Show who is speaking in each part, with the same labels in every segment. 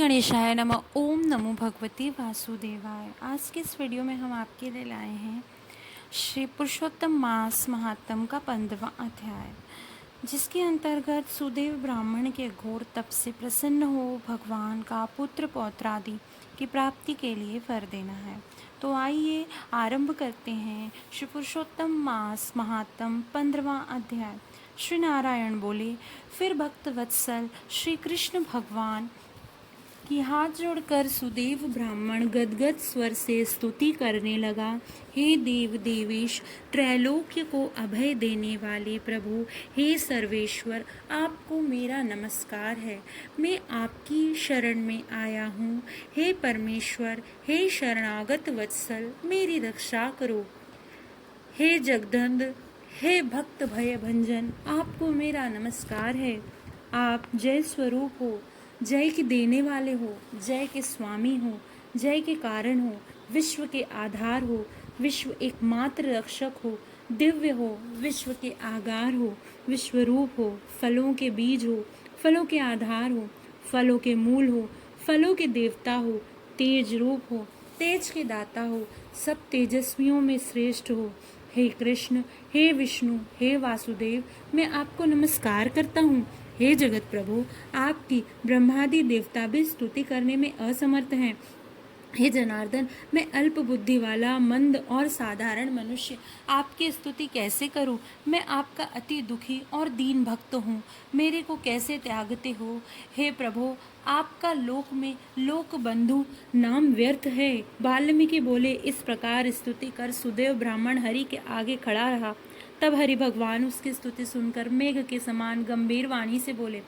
Speaker 1: गणेशाय नमः। ओम नमो भगवते वासुदेवाय। आज के इस वीडियो में हम आपके लिए लाए हैं श्री पुरुषोत्तम मास महात्म का 15वां अध्याय, जिसके अंतर्गत सुदेव ब्राह्मण के घोर तप से प्रसन्न हो भगवान का पुत्र पौत्र आदि की प्राप्ति के लिए वर देना है। तो आइए आरंभ करते हैं श्री पुरुषोत्तम मास महात्म 15वां अध्याय। श्री नारायण बोले, फिर भक्त वत्सल श्री कृष्ण भगवान कि हाथ जोड़कर सुदेव ब्राह्मण गदगद स्वर से स्तुति करने लगा। हे देव देवेश, त्रैलोक्य को अभय देने वाले प्रभु, हे सर्वेश्वर, आपको मेरा नमस्कार है। मैं आपकी शरण में आया हूँ। हे परमेश्वर, हे शरणागत वत्सल, मेरी रक्षा करो। हे जगदंब, हे भक्त भय भंजन, आपको मेरा नमस्कार है। आप जय स्वरूप हो, जय के देने वाले हो, जय के स्वामी हो, जय के कारण हो, विश्व के आधार हो, विश्व एकमात्र रक्षक हो, दिव्य हो, विश्व के आगार हो, विश्वरूप हो, फलों के बीज हो, फलों के आधार हो, फलों के मूल हो, फलों के देवता हो, तेज रूप हो, तेज के दाता हो, सब तेजस्वियों में श्रेष्ठ हो। हे कृष्ण, हे विष्णु, हे वासुदेव, मैं आपको नमस्कार करता हूँ। हे जगत प्रभु, आपकी ब्रह्मादि देवता भी स्तुति करने में असमर्थ हैं। हे जनार्दन, मैं अल्प बुद्धि वाला मंद और साधारण मनुष्य आपकी स्तुति कैसे करूं? मैं आपका अति दुखी और दीन भक्त हूँ, मेरे को कैसे त्यागते हो? हे प्रभु, आपका लोक में लोक बंधु नाम व्यर्थ है। वाल्मीकि बोले, इस प्रकार स्तुति कर सुदेव ब्राह्मण हरि के आगे खड़ा रहा। तब हरि भगवान उसकी स्तुति सुनकर मेघ के समान गंभीर वाणी से बोले,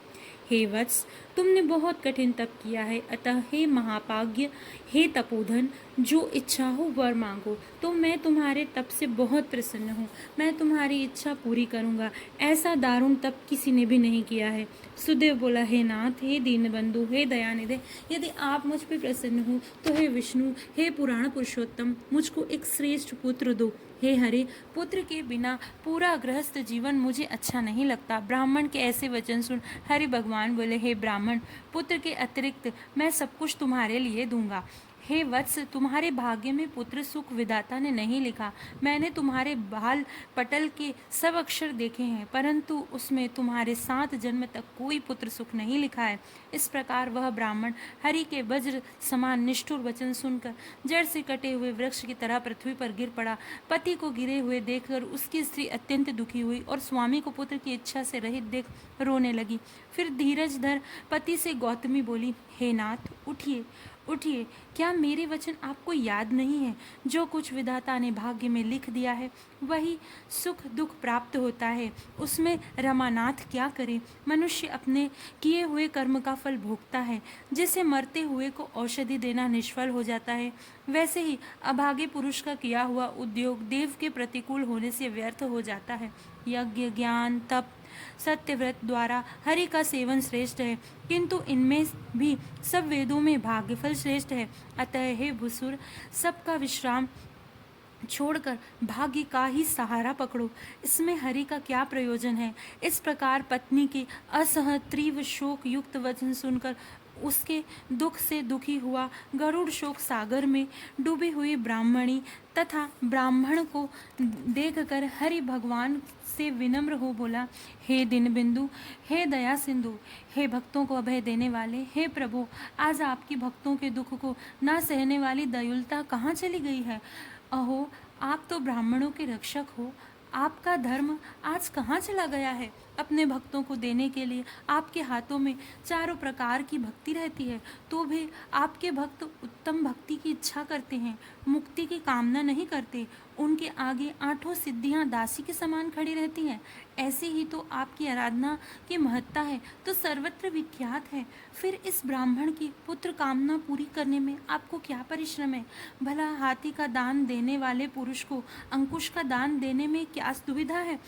Speaker 1: हे वत्स, तुमने बहुत कठिन तप किया है, अतः हे महाभाग्य, हे तपोधन, जो इच्छा हो वर मांगो। तो मैं तुम्हारे तप से बहुत प्रसन्न हूँ, मैं तुम्हारी इच्छा पूरी करूँगा। ऐसा दारुण तप किसी ने भी नहीं किया है। सुदेव बोला, हे नाथ, हे दीनबंधु, हे दयानिधे, यदि आप मुझ पर प्रसन्न हो तो हे विष्णु, हे पुराण पुरुषोत्तम, मुझको एक श्रेष्ठ पुत्र दो। हे हरे, पुत्र के बिना पूरा गृहस्थ जीवन मुझे अच्छा नहीं लगता। ब्राह्मण के ऐसे वचन सुन हरि भगवान बोले, हे ब्राह्मण, पुत्र के अतिरिक्त मैं सब कुछ तुम्हारे लिए दूंगा। हे वत्स, तुम्हारे भाग्य में पुत्र सुख विधाता ने नहीं लिखा। मैंने तुम्हारे बाल पटल के सब अक्षर देखे हैं, परंतु उसमें तुम्हारे 7 जन्म तक कोई पुत्र सुख नहीं लिखा है। इस प्रकार वह ब्राह्मण हरि के वज्र समान निष्ठुर वचन सुनकर जड़ से कटे हुए वृक्ष की तरह पृथ्वी पर गिर पड़ा। पति को गिरे हुए देखकर उसकी स्त्री अत्यंत दुखी हुई और स्वामी को पुत्र की इच्छा से रहित देख रोने लगी। फिर धीरज धर पति से गौतमी बोली, हे नाथ, उठिए उठिए, क्या मेरे वचन आपको याद नहीं है? जो कुछ विधाता ने भाग्य में लिख दिया है वही सुख दुख प्राप्त होता है, उसमें रमानाथ क्या करे? मनुष्य अपने किए हुए कर्म का फल भोगता है। जिसे मरते हुए को औषधि देना निष्फल हो जाता है, वैसे ही अभागे पुरुष का किया हुआ उद्योग देव के प्रतिकूल होने से व्यर्थ हो जाता है। यज्ञ, ज्ञान, तप, सत्यव्रत द्वारा हरि का सेवन श्रेष्ठ है, किंतु इनमें भी सब वेदों में भाग्यफल श्रेष्ठ है। अतः हे भुसुर, सबका विश्राम छोड़कर भाग्य का ही सहारा पकड़ो। इसमें हरि का क्या प्रयोजन है? इस प्रकार पत्नी के असह तीव्र शोक युक्त वचन सुनकर उसके दुख से दुखी हुआ गरुड़ शोक सागर में डूबी हुई ब्राह्मणी तथा ब्राह्मण को देखकर हरि भगवान से विनम्र हो बोला, हे दीनबिंदु, हे दया सिंधु, हे भक्तों को अभय देने वाले, हे प्रभु, आज आपकी भक्तों के दुख को ना सहने वाली दयालुता कहाँ चली गई है? अहो, आप तो ब्राह्मणों के रक्षक हो, आपका धर्म आज कहाँ चला गया है? अपने भक्तों को देने के लिए आपके हाथों में चारों प्रकार की भक्ति रहती है, तो भी आपके भक्त उत्तम भक्ति की इच्छा करते हैं, मुक्ति की कामना नहीं करते। उनके आगे 8 सिद्धियां दासी के समान खड़ी रहती हैं। ऐसे ही तो आपकी आराधना की महत्ता है, तो सर्वत्र विख्यात है। फिर इस ब्राह्मण की पुत्र कामना पूरी करने में आपको क्या परिश्रम है? भला हाथी का दान देने वाले पुरुष को अंकुश का दान देने में क्या दुविधा है?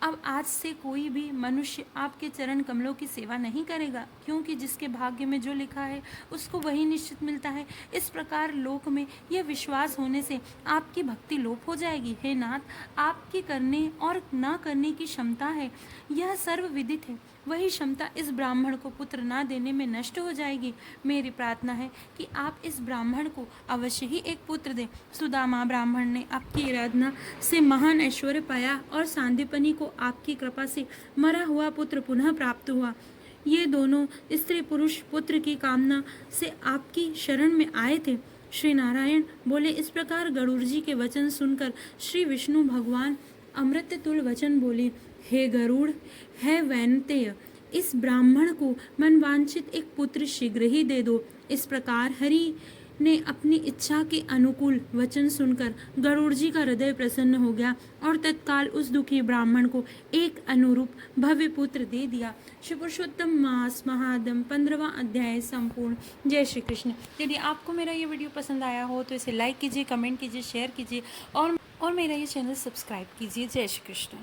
Speaker 1: अब आज से कोई भी मनुष्य आपके चरण कमलों की सेवा नहीं करेगा, क्योंकि जिसके भाग्य में जो लिखा है उसको वही निश्चित मिलता है। इस प्रकार लोक में यह विश्वास होने से आपकी भक्ति लोप हो जाएगी। हे नाथ, आपकी करने और ना करने की क्षमता है, यह सर्व विदित है। वही क्षमता इस ब्राह्मण को पुत्र ना देने में नष्ट हो जाएगी। मेरी प्रार्थना है कि आप इस ब्राह्मण को अवश्य ही एक पुत्र दें। सुदामा ब्राह्मण ने आपकी आराधना से महान ऐश्वर्य पाया और सांदीपनि को आपकी कृपा से मरा हुआ पुत्र पुनः प्राप्त हुआ। ये दोनों स्त्री पुरुष पुत्र की कामना से आपकी शरण में आए थे। श्री नारायण बोले। इस प्रकार गरुड़ जी के वचन सुनकर श्री विष्णु भगवान अमृत तुल्य वचन बोले, हे गरुड़, हे वैनतेय, इस ब्राह्मण को मनवांछित एक पुत्र शीघ्र ही दे दो। इस प्रकार हरि ने अपनी इच्छा के अनुकूल वचन सुनकर गरुड़ जी का हृदय प्रसन्न हो गया और तत्काल उस दुखी ब्राह्मण को एक अनुरूप भव्य पुत्र दे दिया। श्री पुरुषोत्तम मास महात्म 15वां अध्याय संपूर्ण। जय श्री कृष्ण। यदि आपको मेरा ये वीडियो पसंद आया हो तो इसे लाइक कीजिए, कमेंट कीजिए, शेयर कीजिए और मेरा ये चैनल सब्सक्राइब कीजिए। जय श्री कृष्ण।